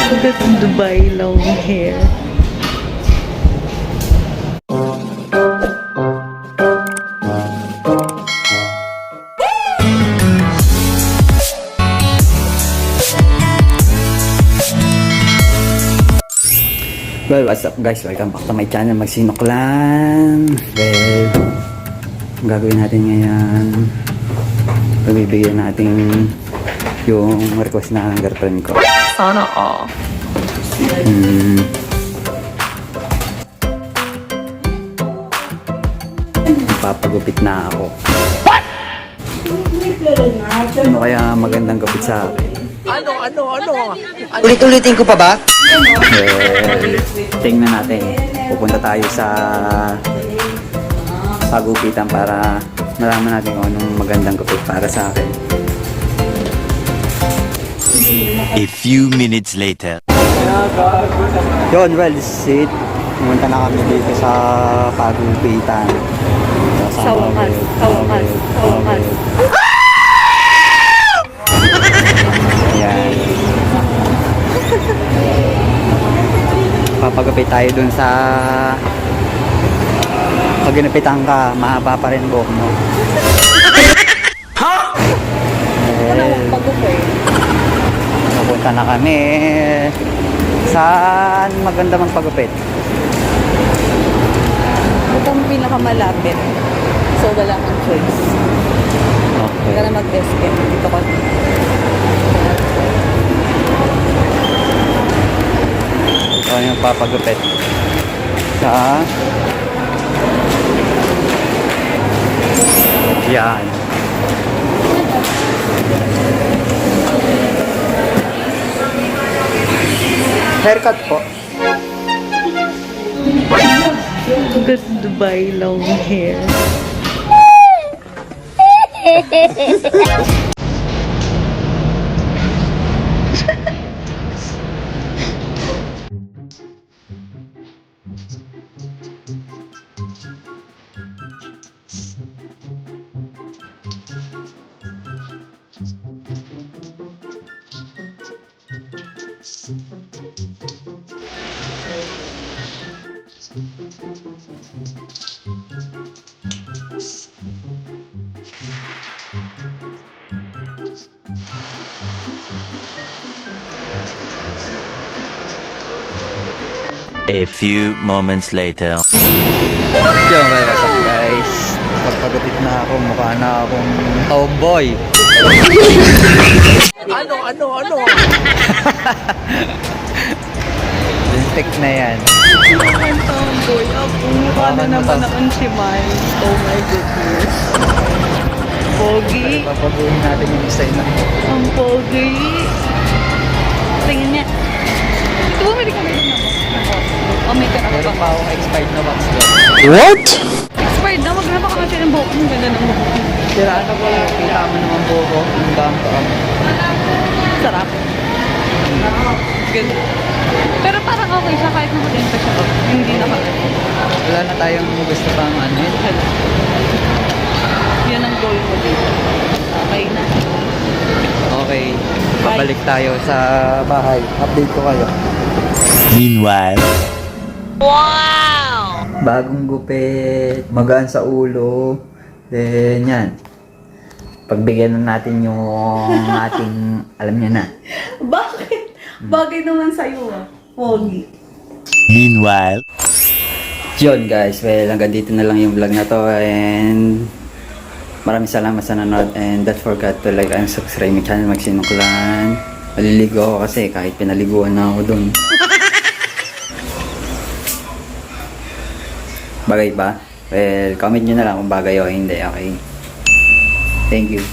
Look at Dubai long hair. Well, what's up guys? Welcome back to my channel, Magsinoklan. Well, ang gagawin natin ngayon, pagbibigyan natin yung request na girlfriend ko. Sana all. Papagupit na ako. Ano kaya magandang gupit sa akin? Ano? Ulit-ulitin ko pa ba? Well, tingnan natin. Pupunta tayo sa pagupitan para malaman natin kung anong magandang gupit para sa akin. A few minutes later. Yun, well, this is it. Pumunta na kami dito sa pagupitan. Sa wakas. Ayan. Papagupit tayo dun sa pag ginupitan ka, mahaba pa rin buhok mo. Pupunta na kami. Saan maganda magpagupit? Ito ang pinakamalapit. So, wala kang choice. Okay. Huwag ka na mag-escape. Dito ko. Ito yung papagupit. Yan. Haircut po. Look at Dubai long hair. A few moments later. Yo, what's up guys? Pagpagupit na ako, mukha na akong tomboy. Ano? Lintik na yan. Ang tomboy. Ako, mukha na naman akong si Miles. Oh my goodness. Pogi. Papaguhin natin yung design na. Ang pogi. Tingin niya. Ito bumili kami din ako. Oh, may ka Meron pa akong expired na wax doon. What? Expired na. Maghaba ka kasi ng buhok. Ang ganda ng buhok. Siraan ako, kita mo naman buko. Ang gamto ako. Sarap. Ganda. Pero parang okay siya kahit nakaganda pa siya. Hindi nakaganda. Wala na tayong gusto pang ano eh. Yan ang goal ko dito. Okay na. Okay, babalik tayo sa bahay. Update ko kayo. Meanwhile. Bagong gupit, magaan sa ulo. Then yan. Pagbigyan na natin yung ating, alam niya na. Bakit? Bagay naman sa'yo ah. Pogi. Meanwhile. Yun guys, well hanggang dito na lang yung vlog na to. And maraming salamat sa nanonood. And don't forget to like and subscribe my channel, Magsinoklan. Maliligo ako kasi kahit pinaliguan na ako dun. Bagay ba? Well, comment nyo na lang kung bagay o hindi, okay? Thank you.